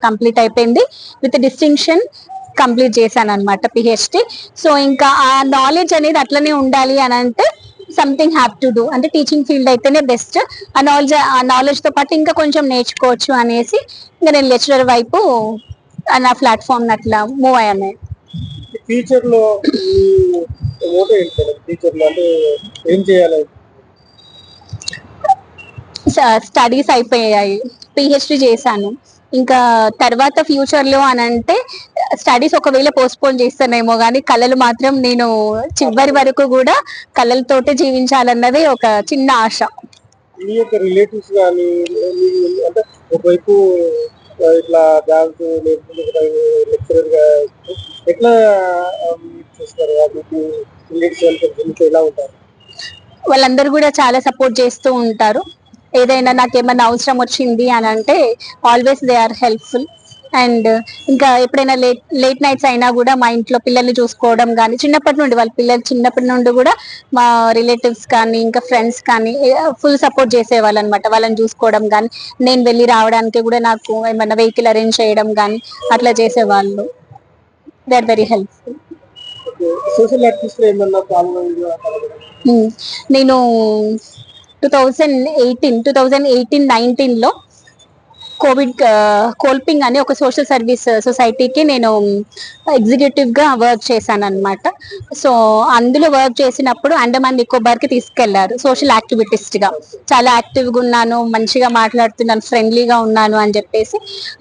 Complete అయిపోయింది with distinction complete చేశాను అనమాట పిహెచ్డి. సో ఇంకా ఆ నాలెడ్జ్ అనేది అట్లనే ఉండాలి అని అంటే సంథింగ్ హ్యావ్ టు డూ, అంటే టీచింగ్ ఫీల్డ్ అయితేనే బెస్ట్. ఆ నాలెడ్జ్ తో పాటు ఇంకా కొంచెం నేర్చుకోవచ్చు అనేసి ఇంకా నేను లెక్చరర్ వైపు నా ప్లాట్ఫామ్ అట్లా మూవ్ అయ్యాను. ఫ్యూచర్ లో ఫ్యూచర్ లో అంటే ఏం చేయాలి? స్టడీస్ అయిపోయాయి, పిహెచ్డి చేశాను. ఇంకా తర్వాత ఫ్యూచర్ లో అని అంటే స్టడీస్ ఒకవేళ పోస్ట్పోన్ చేస్తానేమో కానీ కళలు మాత్రం నేను చివరి వరకు కూడా కళలతోటే జీవించాలన్నది ఒక చిన్న ఆశ. మీ యొక్క రిలేటివ్స్ కానీ అంటే ఒకవైపు ఇట్లా డాన్స్ లెక్చరర్ గా ఎట్లా చూస్తారు? రిలేటివ్స్ ఎలా ఉంటారు? వాళ్ళందరూ కూడా చాలా సపోర్ట్ చేస్తూ ఉంటారు. ఏదైనా నాకేమన్నా అవసరం వచ్చింది అని అంటే always they are helpful. And ఇంకా ఎప్పుడైనా లేట్ నైట్స్ అయినా కూడా మా ఇంట్లో పిల్లల్ని చూసుకోవడం కానీ చిన్నప్పటి నుండి వాళ్ళ పిల్లలు చిన్నప్పటి నుండి కూడా మా రిలేటివ్స్ కానీ ఇంకా ఫ్రెండ్స్ కానీ ఫుల్ సపోర్ట్ చేసేవాళ్ళు అనమాట. వాళ్ళని చూసుకోవడం కానీ నేను వెళ్ళి రావడానికి కూడా నాకు ఏమన్నా వెహికల్ అరేంజ్ చేయడం కానీ అట్లా చేసేవాళ్ళు. They are very helpful. Social activist ఏమన్నా నేను 2018-19 లో కోల్పింగ్ అని ఒక సోషల్ సర్వీస్ సొసైటీకి నేను ఎగ్జిక్యూటివ్ గా వర్క్ చేశాను అనమాట. సో అందులో వర్క్ చేసినప్పుడు అండమాన్ నికోబార్ కి తీసుకెళ్లారు సోషల్ యాక్టివిటిస్ట్ గా. చాలా యాక్టివ్ గా ఉన్నాను, మంచిగా మాట్లాడుతున్నాను, ఫ్రెండ్లీగా ఉన్నాను అని చెప్పేసి.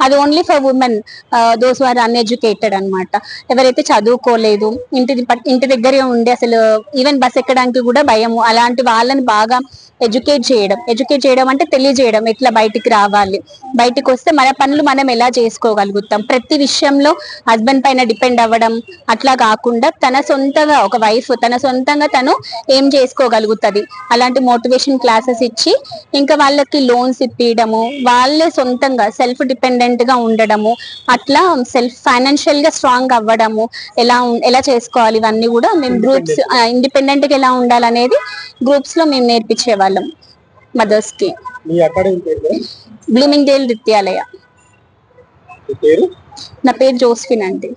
అది only for women, those are uneducated అనమాట. ఎవరైతే చదువుకోలేదు, ఇంటి దగ్గరే ఉండి అసలు ఈవెన్ బస్ ఎక్కడానికి కూడా భయము, అలాంటి వాళ్ళని బాగా ఎడ్యుకేట్ చేయడం అంటే తెలియజేయడం ఎట్లా బయటికి రావాలి, బయటికి వస్తే మన పనులు మనం ఎలా చేసుకోగలుగుతాం, ప్రతి విషయంలో హస్బెండ్ పైన డిపెండ్ అవ్వడం అట్లా కాకుండా తన సొంతంగా ఒక వైఫ్ తన సొంతంగా తను ఏం చేసుకోగలుగుతుంది, అలాంటి మోటివేషన్ క్లాసెస్ ఇచ్చి ఇంకా వాళ్ళకి లోన్స్ ఇప్పించడము, వాళ్ళే సొంతంగా సెల్ఫ్ డిపెండెంట్ గా ఉండడము, అట్లా సెల్ఫ్ ఫైనాన్షియల్ గా స్ట్రాంగ్ అవ్వడము, ఎలా చేసుకోవాలి ఇవన్నీ కూడా మేము గ్రూప్స్ ఇండిపెండెంట్ గా ఎలా ఉండాలనేది గ్రూప్స్ లో మేము నేర్పించేవాళ్ళం మదర్స్ కి. బ్లూమింగ్ డేల్ విద్యాలయ. నా పేరు జోస్ఫిన్ అండి.